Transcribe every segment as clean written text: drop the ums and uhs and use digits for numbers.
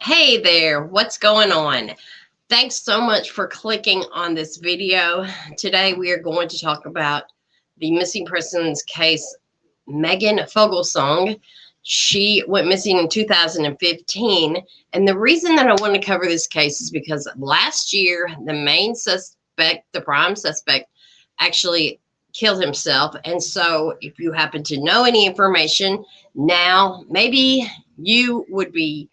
Hey there, what's going on? Thanks so much for clicking on this video. Today we are going to talk about the missing persons case, Megan Folglesong. She went missing in 2015, and the reason that I want to cover this case is because last year the main suspect, the prime suspect, actually killed himself. And so if you happen to know any information now, maybe you would be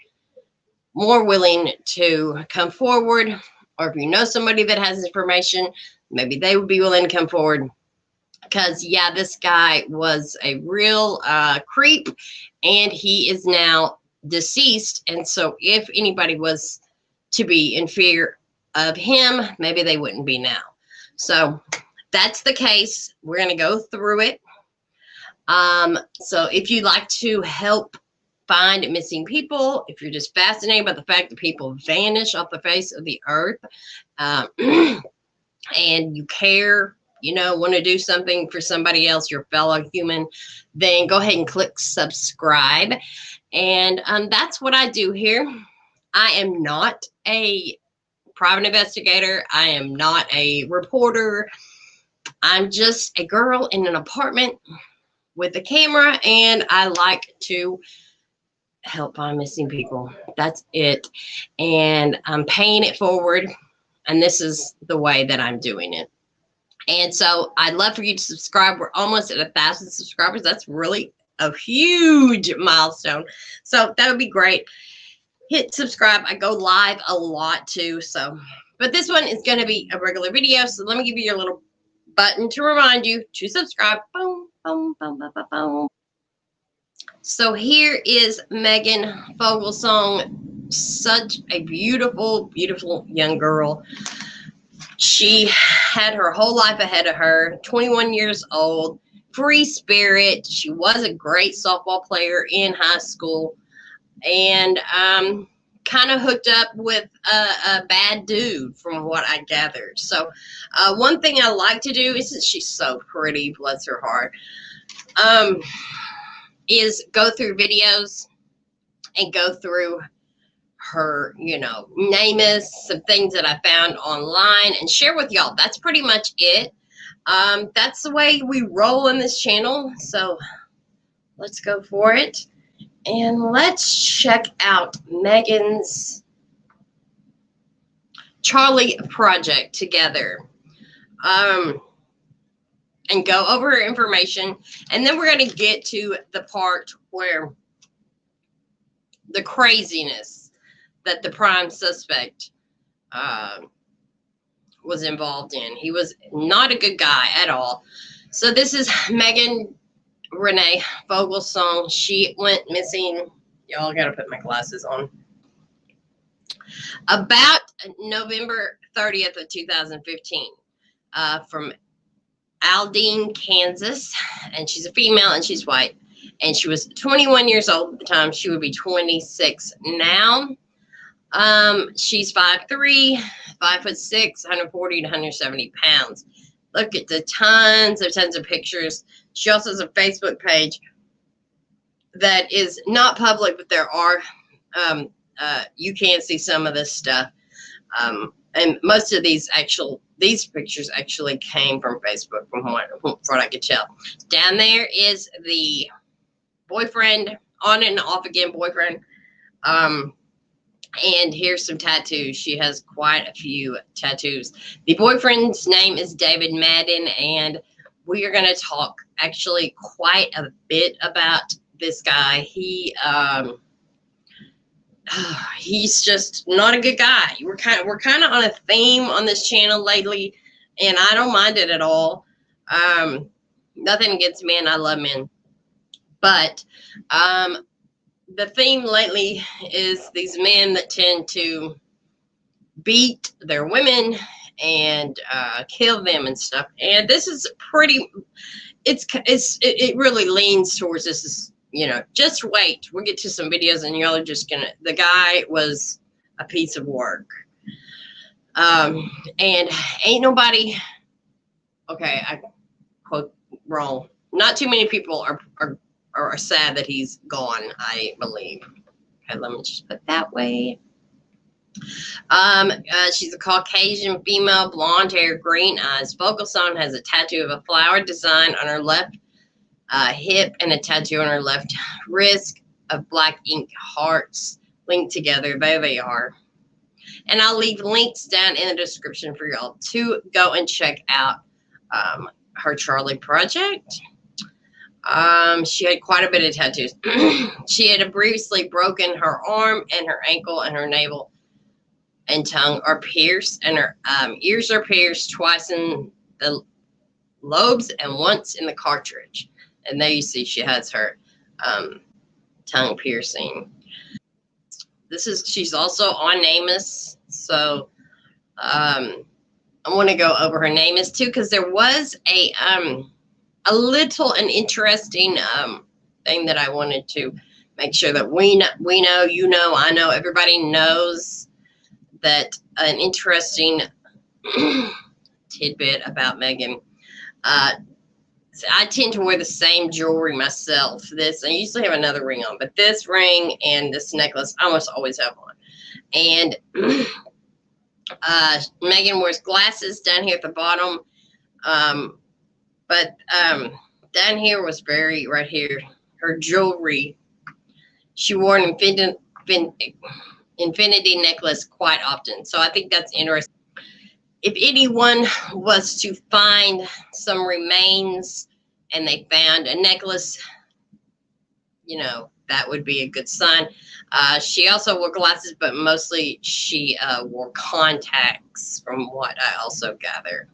more willing to come forward, or if you know somebody that has information, maybe they would be willing to come forward. Because yeah, this guy was a real creep, and he is now deceased. And so if anybody was to be in fear of him, maybe they wouldn't be now. So that's the case. We're going to go through it. So if you'd like to help find missing people, if you're just fascinated by the fact that people vanish off the face of the earth, and you care, want to do something for somebody else, your fellow human, then go ahead and click subscribe. And that's what I do here. I am not a private investigator. I am not a reporter. I'm just a girl in an apartment with a camera, and I like to help find missing people. That's it. And I'm paying it forward, and this is the way that I'm doing it. And so I'd love for you to subscribe. We're almost at 1,000 subscribers. That's really a huge milestone. So that would be great. Hit subscribe. I go live a lot too. But this one is going to be a regular video. So let me give you your little button to remind you to subscribe. Boom, boom, boom, boom, boom, boom. So here is Megan Folglesong, such a beautiful, beautiful young girl. She had her whole life ahead of her, 21 years old, free spirit. She was a great softball player in high school, and kind of hooked up with a bad dude from what I gathered. So one thing I like to do is, she's so pretty, bless her heart, is go through videos and go through her, name is some things that I found online and share with y'all. That's pretty much it. That's the way we roll in this channel. So let's go for it. And let's check out Megan's Charlie project together. And go over her information. And then we're going to get to the part where the craziness that the prime suspect was involved in. He was not a good guy at all. So this is Megan Renee Folglesong. She went missing. Y'all got to put my glasses on. About November 30th of 2015 from Alden, Kansas, and she's a female and she's white, and she was 21 years old at the time. She would be 26 now. She's 5'3", 5'6", 140 to 170 pounds. Look at the tons of pictures. She also has a Facebook page that is not public, but there are you can see some of this stuff, and most of these pictures actually came from Facebook, from what I could tell. Down there is the boyfriend, on and off again boyfriend. And here's some tattoos. She has quite a few tattoos. The boyfriend's name is David Madden, and we are going to talk actually quite a bit about this guy. He's just not a good guy. We're kind of on a theme on this channel lately, and I don't mind it at all. Nothing against men. I love men. But the theme lately is these men that tend to beat their women and kill them and stuff. And this is pretty, it really leans towards this is, just wait. We'll get to some videos and y'all are just gonna, the guy was a piece of work. And ain't nobody, okay, I quote wrong. Not too many people are sad that he's gone, I believe. Okay, let me just put that way. She's a Caucasian female, blonde hair, green eyes. Folglesong has a tattoo of a flower design on her left hip and a tattoo on her left wrist of black ink hearts linked together. There they are. And I'll leave links down in the description for y'all to go and check out her Charlie project. She had quite a bit of tattoos. She had previously broken her arm, and her ankle and her navel and tongue are pierced, and her ears are pierced twice in the lobes and once in the cartridge. And there you see she has her tongue piercing. She's also on Namus, so I want to go over her Namus too, because there was a little an interesting thing that I wanted to make sure that we know, you know, I know, everybody knows that an interesting tidbit about Megan. I tend to wear the same jewelry myself. I usually have another ring on, but this ring and this necklace I almost always have on. And Megan wears glasses down here at the bottom. But down here was right here, her jewelry. She wore an infinity necklace quite often. So I think that's interesting. If anyone was to find some remains and they found a necklace, you know, that would be a good sign. She also wore glasses, but mostly she wore contacts, from what I also gather.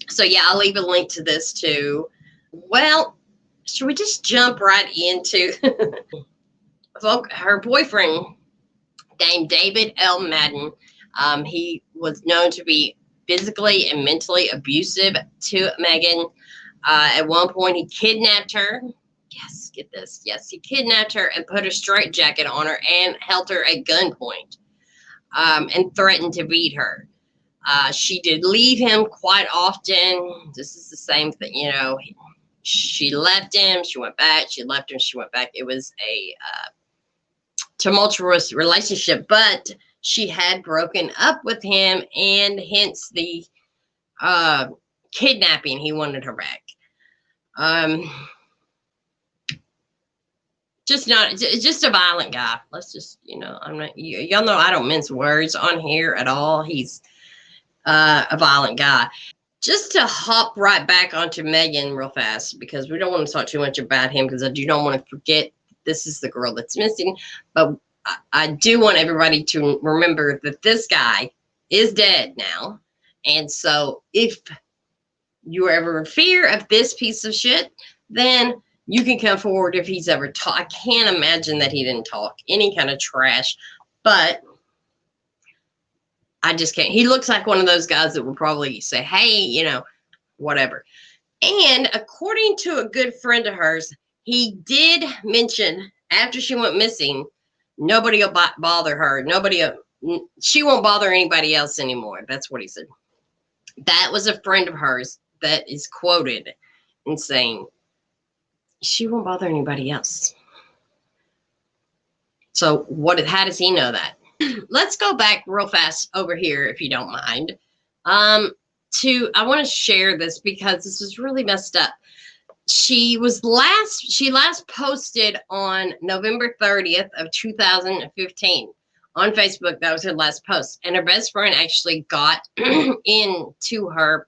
So yeah, I'll leave a link to this too. Well, should we just jump right into her boyfriend named David L. Madden? He was known to be physically and mentally abusive to Megan. At one point, he kidnapped her. Yes, get this. Yes, he kidnapped her and put a straitjacket on her and held her at gunpoint and threatened to beat her. She did leave him quite often. This is the same thing, you know. She left him, she went back, she left him, she went back. It was a tumultuous relationship, but she had broken up with him, and hence the kidnapping. He wanted her back. Just a violent guy. Let's just, you know, y'all know I don't mince words on here at all. He's a violent guy. Just to hop right back onto Megan real fast, because we don't want to talk too much about him, because I do not want to forget this is the girl that's missing. But I do want everybody to remember that this guy is dead now. And so if you are ever in fear of this piece of shit, then you can come forward if he's ever talked. I can't imagine that he didn't talk any kind of trash, but I just can't. He looks like one of those guys that would probably say, hey, you know, whatever. And according to a good friend of hers, he did mention after she went missing, nobody will bother her. She won't bother anybody else anymore. That's what he said. That was a friend of hers that is quoted in saying, she won't bother anybody else. So how does he know that? Let's go back real fast over here, if you don't mind. I want to share this because this was really messed up. She last posted on November 30th of 2015 on Facebook. That was her last post. And her best friend actually got into her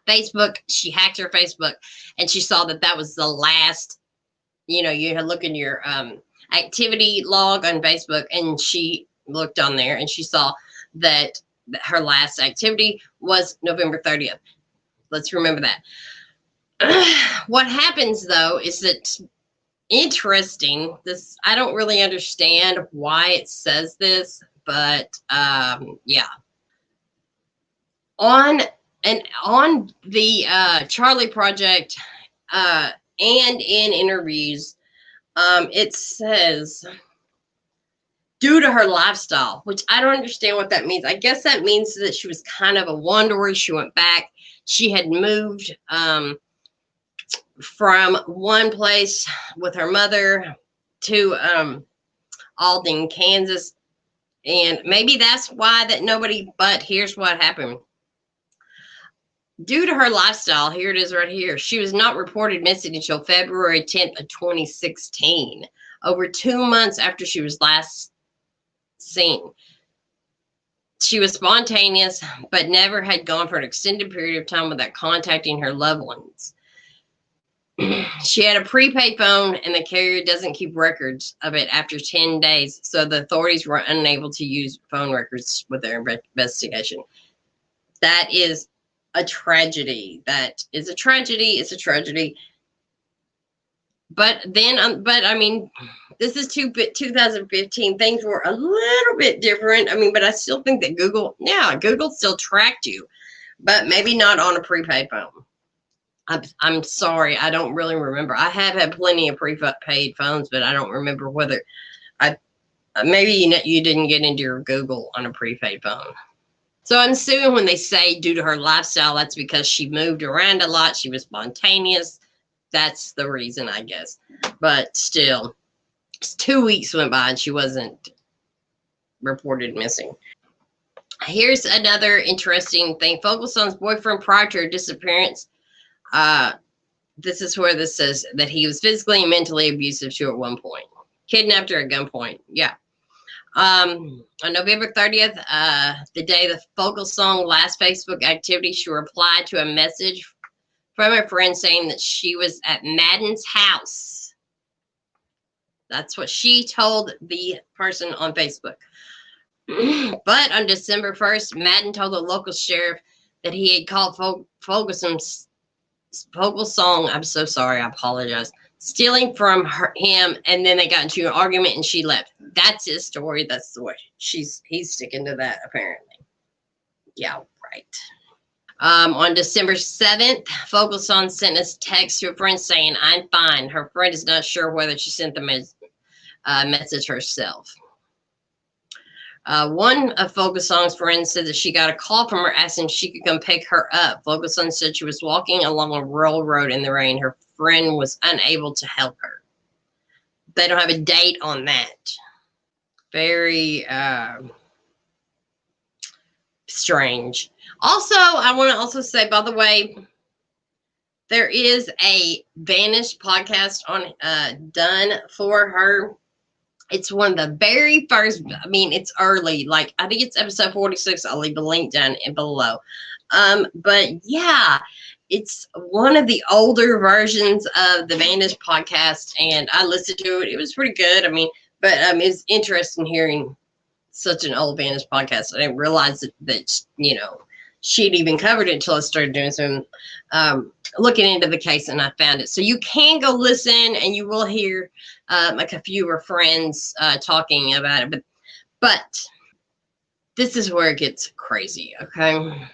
Facebook. She hacked her Facebook, and she saw that was the last, you know, you had look in your activity log on Facebook, and she looked on there and she saw that her last activity was November 30th. Let's remember that. What happens though is that interesting. I don't really understand why it says this, but yeah. On the Charlie project and in interviews, it says, due to her lifestyle, which I don't understand what that means. I guess that means that she was kind of a wanderer. She went back. She had moved from one place with her mother to Alden, Kansas. And maybe that's why that nobody, but here's what happened. Due to her lifestyle, here it is right here, she was not reported missing until February 10th of 2016, over 2 months after she was last seen. She was spontaneous, but never had gone for an extended period of time without contacting her loved ones. She had a prepaid phone, and the carrier doesn't keep records of it after 10 days, so the authorities were unable to use phone records with their investigation. That is a tragedy. That is a tragedy. It's a tragedy. But then, but I mean, this is 2015. Things were a little bit different. I mean, but I still think that Google still tracked you, but maybe not on a prepaid phone. I'm sorry, I don't really remember. I have had plenty of prepaid phones, but I don't remember whether maybe you didn't get into your Google on a prepaid phone. So I'm assuming when they say due to her lifestyle, that's because she moved around a lot. She was spontaneous. That's the reason, I guess. But still, 2 weeks went by and she wasn't reported missing. Here's another interesting thing. Folglesong's boyfriend prior to her disappearance, this is where this says that he was physically and mentally abusive to her at one point. Kidnapped her at gunpoint. Yeah. On November 30th, the day the Folglesong last Facebook activity, she replied to a message from a friend saying that she was at Madden's house. That's what she told the person on Facebook. But on December 1st, Madden told the local sheriff that he had called Folglesong, I'm so sorry, I apologize, stealing from him, and then they got into an argument and she left. That's his story. That's the way he's sticking to that, apparently. Yeah, right. On December 7th, Folglesong sent a text to a friend saying, "I'm fine." Her friend is not sure whether she sent the message herself. One of Folglesong's friends said that she got a call from her asking if she could come pick her up. Folglesong said she was walking along a rural road in the rain. Her friend was unable to help her. They don't have a date on that. Very strange. Also, I want to also say, by the way, there is a Vanished podcast on done for her. It's one of the very first, I mean, it's early. Like, I think it's episode 46. I'll leave a link down below. But yeah, it's one of the older versions of the Vanished podcast, and I listened to it. It was pretty good. I mean, but it's interesting hearing such an old Vanished podcast. I didn't realize that you know, she'd even covered it until I started doing some looking into the case, and I found it. So you can go listen, and you will hear like a few of her friends talking about it. But this is where it gets crazy. Okay,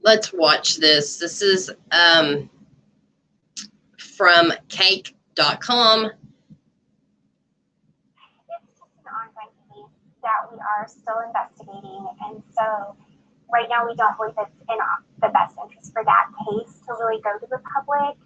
let's watch this. This is from cake.com. That we are still investigating, and so right now we don't believe it's in the best interest for that case to really go to the public.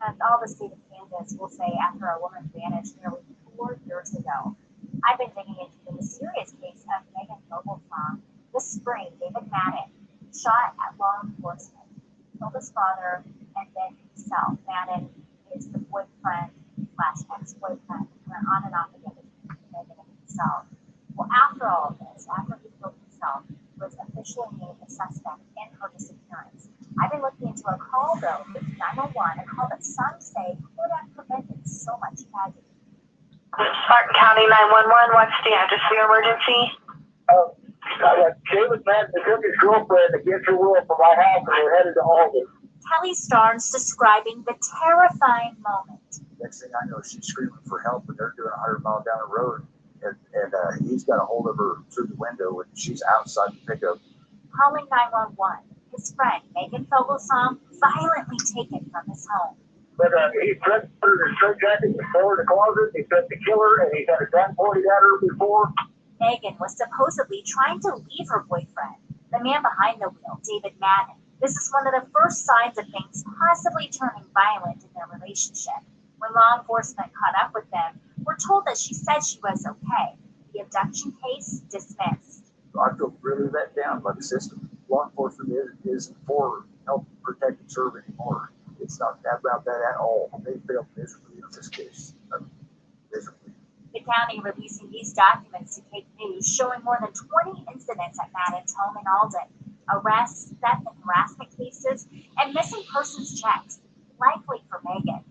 And all the state of Kansas will say after a woman vanished nearly 4 years ago. I've been digging into the mysterious case of Megan Folglesong. This spring, David Madden shot at law enforcement, killed his father, and then himself. Madden is the boyfriend / ex-boyfriend, went on and off again between Megan and himself. Well, after all of this, after he killed himself, was officially named a suspect in her disappearance. I've been looking into a call, though, with 911, a call that some say could have prevented so much tragedy. Spartan County 911, what's the address for your emergency? David Madden took his girlfriend to get her will from my house, and we're headed to Alden. Kelly Starnes describing the terrifying moment. Next thing I know, she's screaming for help, and they're doing 100 miles down the road. And he's got a hold of her through the window, and she's outside the pickup. Calling 911, his friend, Megan Folglesong, violently taken from his home. But he threatened her in a straightjacket before in the closet. He threatened to kill her, and he's had a gun pointed at her before. Megan was supposedly trying to leave her boyfriend, the man behind the wheel, David Madden. This is one of the first signs of things possibly turning violent in their relationship. When law enforcement caught up with them, told that she said she was okay. The abduction case dismissed. I feel really let down by the system. Law enforcement isn't for help protect and serve anymore. It's not about that at all. They failed miserably in this case. Miserably. The county releasing these documents to Cape News, showing more than 20 incidents at Madden's home in Alden. Arrests, theft and harassment cases, and missing persons checks, likely for Megan.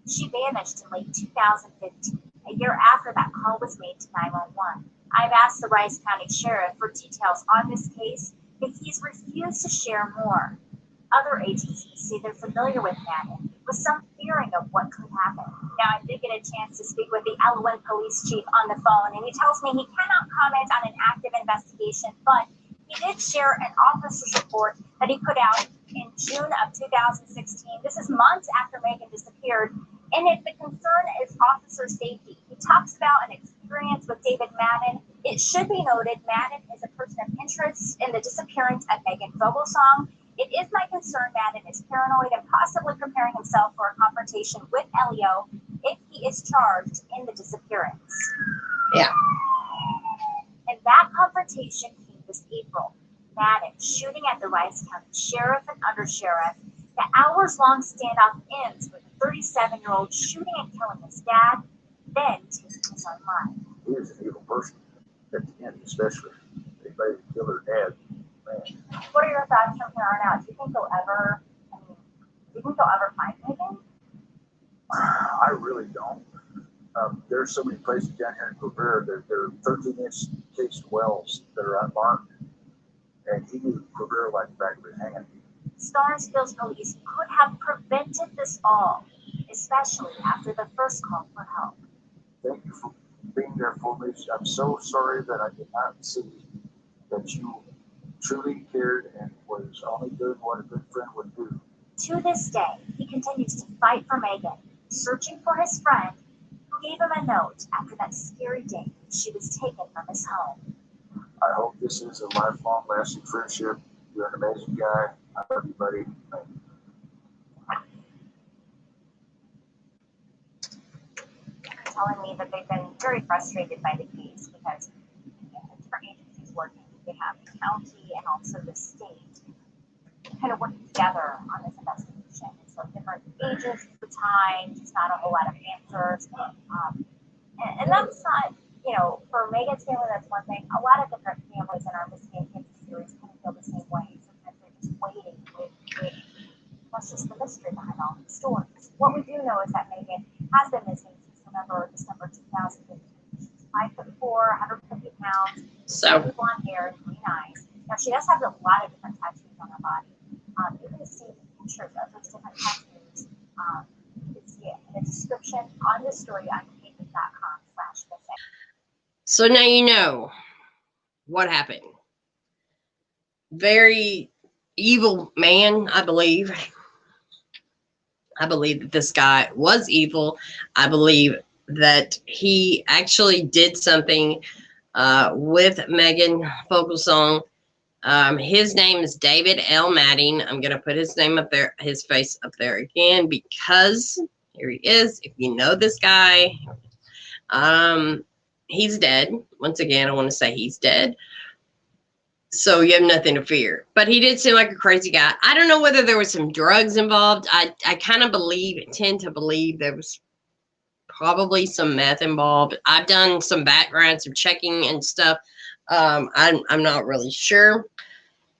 She vanished in late 2015, a year after that call was made to 911. I've asked the Rice County Sheriff for details on this case, but he's refused to share more. Other agencies say they're familiar with Madden, with some fearing of what could happen. Now, I did get a chance to speak with the Alden police chief on the phone, and he tells me he cannot comment on an active investigation, but he did share an officer's report that he put out in June of 2016. This is months after Megan disappeared. And if the concern is officer safety, he talks about an experience with David Madden. It should be noted, Madden is a person of interest in the disappearance of Megan Folglesong. It is my concern Madden is paranoid and possibly preparing himself for a confrontation with Elio if he is charged in the disappearance. Yeah. And that confrontation came this April. Madden shooting at the Rice County Sheriff and Undersheriff. The hours-long standoff ends with a 37-year-old shooting and killing his dad, then taking his own life. He was an evil person, at the end especially. Anybody that killed her dad, man. What are your thoughts from here on out? Do you think they'll ever find Megan? I really don't. There's so many places down here in Quivira. There are 13-inch cased wells that are unmarked. And he knew Quivira like the back of his hand. Starrsville's police could have prevented this all, especially after the first call for help. Thank you for being there for me. I'm so sorry that I did not see that you truly cared and was only doing what a good friend would do. To this day, he continues to fight for Megan, searching for his friend who gave him a note after that scary day she was taken from his home. I hope this is a lifelong, lasting friendship. You're an amazing guy. I love you, buddy. Telling me that they've been very frustrated by the case because different agencies working. They have the county and also the state kind of working together on this investigation. And so different agencies at the time, just not a whole lot of answers. And that's not, for Megan's family, that's one thing. A lot of different families in our Missing Kids series kind of feel the same way. Sometimes they're just waiting. That's just the mystery behind all the stories. What we do know is that Megan has been missing since December 2015. She's 5'4", 150 pounds, blonde hair, and green eyes. Now, she does have a lot of different tattoos on her body. You can see pictures of those different tattoos. You can see it in the description on the story on cases.com/missing. So now you know what happened. Very evil man, I believe. I believe that this guy was evil. I believe that he actually did something with Megan Folglesong. His name is David L. Madden. I'm going to put his name up there, his face up there again, because here he is. If you know this guy, he's dead. Once again, I want to say he's dead. So you have nothing to fear. But he did seem like a crazy guy. I don't know whether there was some drugs involved. I kind of tend to believe there was probably some meth involved. I've done some background, some checking and stuff. I'm not really sure.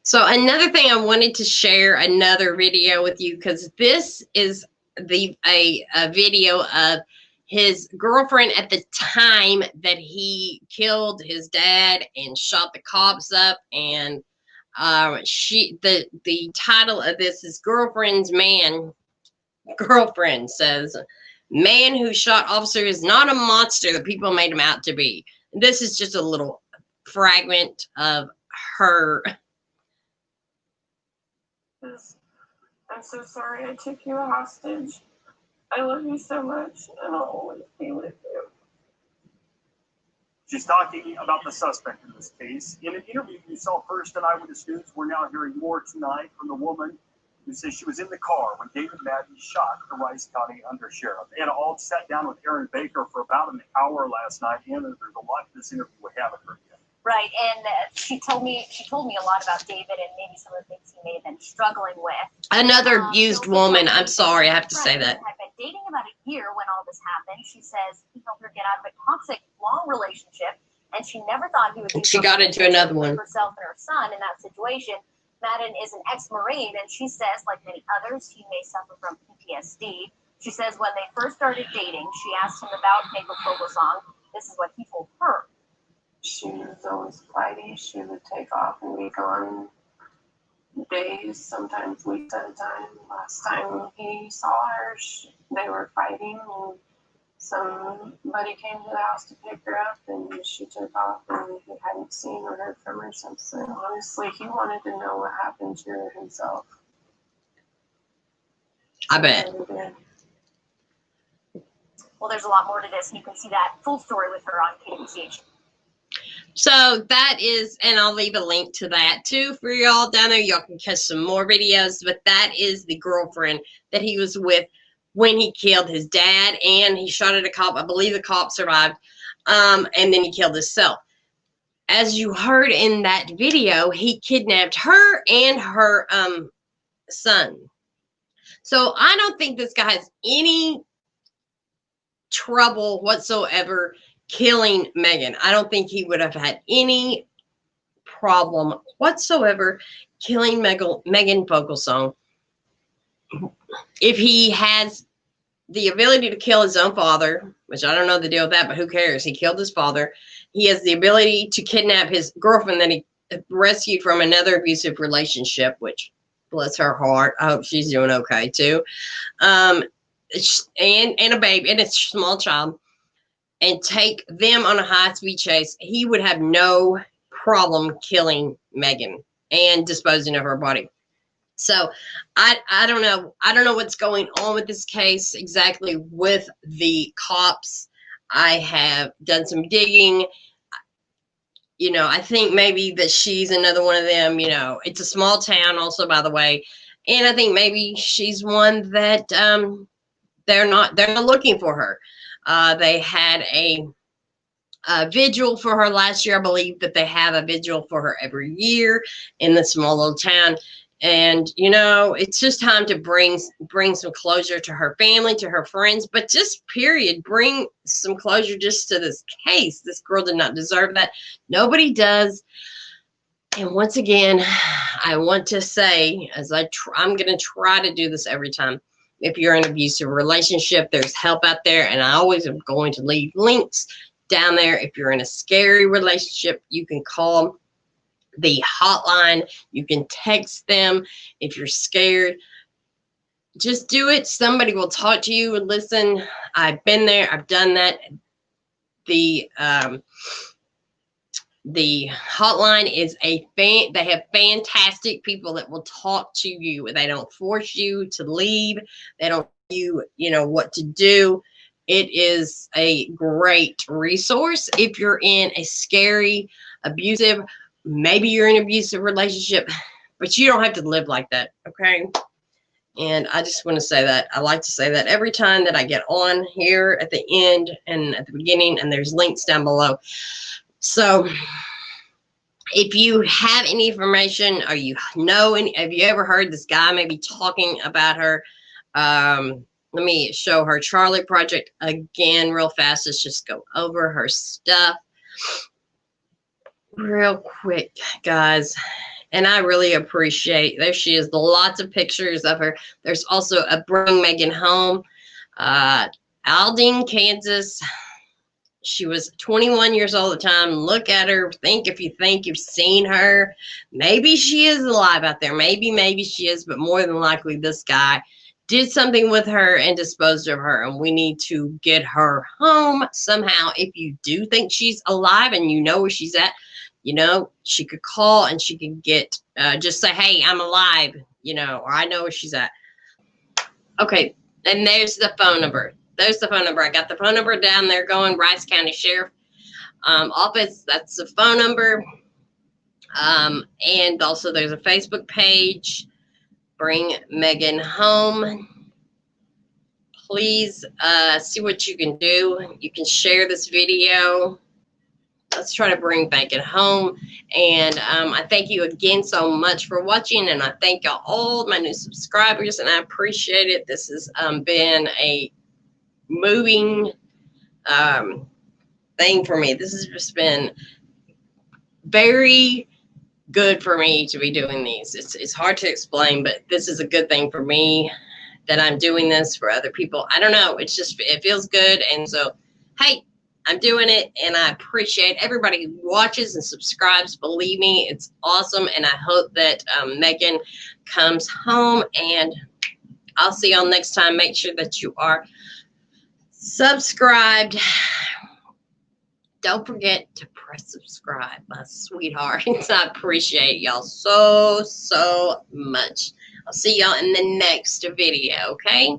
So another thing I wanted to share another video with you, because this is a video of his girlfriend at the time that he killed his dad and shot the cops up. And the title of this is Girlfriend says, "Man who shot officer is not a monster that people made him out to be." This is just a little fragment of her. I'm so sorry I took you hostage. I love you so much, and I'll always be with you. She's talking about the suspect in this case. In an interview you saw first in Eyewitness News, we're now hearing more tonight from the woman who says she was in the car when David Madden shot the Rice County Undersheriff. And all sat down with Aaron Baker for about an hour last night, and there's a lot in this interview we haven't heard yet. Right, and she told me a lot about David and maybe some of the things he may have been struggling with. Another abused woman. I'm sorry, I have to say that. Had been dating about a year when all this happened. She says he helped her get out of a toxic, long relationship, and she never thought he would. She got into another one. Herself and her son in that situation. Madden is an ex-Marine, and she says, like many others, he may suffer from PTSD. She says when they first started dating, she asked him about Folglesong. This is what he told her. She was always flighty. She would take off and be gone days, sometimes weeks at a time. Last time he saw her, they were fighting, and somebody came to the house to pick her up, and she took off, and he hadn't seen or heard from her since then. Honestly, he wanted to know what happened to her himself. I bet. Well, there's a lot more to this, and you can see that full story with her on KWCH. So that is, and I'll leave a link to that too for y'all down there. Y'all can catch some more videos, but that is the girlfriend that he was with when he killed his dad, and he shot at a cop. I believe the cop survived, and then he killed himself. As you heard in that video, he kidnapped her and her son. So I don't think this guy has any trouble whatsoever killing Megan. I don't think he would have had any problem whatsoever killing Megan Folglesong. If he has the ability to kill his own father, which I don't know the deal with that, but who cares? He killed his father. He has the ability to kidnap his girlfriend that he rescued from another abusive relationship, which bless her heart. I hope she's doing okay too. And a baby and a small child, and take them on a high-speed chase. He would have no problem killing Megan and disposing of her body. So I don't know. I don't know what's going on with this case exactly with the cops. I have done some digging. You know, I think maybe that she's another one of them. You know, it's a small town also, by the way. And I think maybe she's one that they're not looking for her. They had a vigil for her last year. I believe that they have a vigil for her every year in this small little town. And, you know, it's just time to bring some closure to her family, to her friends, but just period, bring some closure just to this case. This girl did not deserve that. Nobody does. And once again, I want to say, as I'm going to try to do this every time. If you're in an abusive relationship, there's help out there. And I always am going to leave links down there. If you're in a scary relationship, you can call the hotline. You can text them. If you're scared, just do it. Somebody will talk to you and listen. I've been there. I've done that. The hotline is they have fantastic people that will talk to you. They don't force you to leave. They don't tell you, you know, what to do. It is a great resource if you're in a scary, abusive, maybe you're in an abusive relationship, but you don't have to live like that, okay? And I just want to say that. I like to say that every time that I get on here at the end and at the beginning, and there's links down below. So if you have any information, or you know any, have you ever heard this guy maybe talking about her? Let me show her Charlie Project again real fast. Let's just go over her stuff real quick, guys. And I really appreciate, there she is, lots of pictures of her. There's also a Bring Megan Home, Alden, Kansas. She was 21 years old at the time. Look at her. Think if you think you've seen her. Maybe she is alive out there. Maybe she is, but more than likely this guy did something with her and disposed of her, and we need to get her home somehow. If you do think she's alive and you know where she's at, you know, she could call and she could get, just say, hey, I'm alive, you know, or I know where she's at. Okay, and there's the phone number. There's the phone number. I got the phone number down there going, Rice County Sheriff Office. That's the phone number. And also there's a Facebook page. bring Megan home. Please see what you can do. You can share this video. Let's try to bring Megan home. And I thank you again so much for watching. And I thank y'all all my new subscribers. And I appreciate it. This has been a moving thing for me. This has just been very good for me to be doing these. It's hard to explain, but this is a good thing for me that I'm doing this for other people. I don't know. It's just, it feels good. And so, hey, I'm doing it, and I appreciate everybody who watches and subscribes. Believe me, it's awesome. And I hope that Megan comes home, and I'll see y'all next time. Make sure that you are subscribed. Don't forget to press subscribe, my sweethearts. I appreciate y'all so much. I'll see y'all in the next video, okay?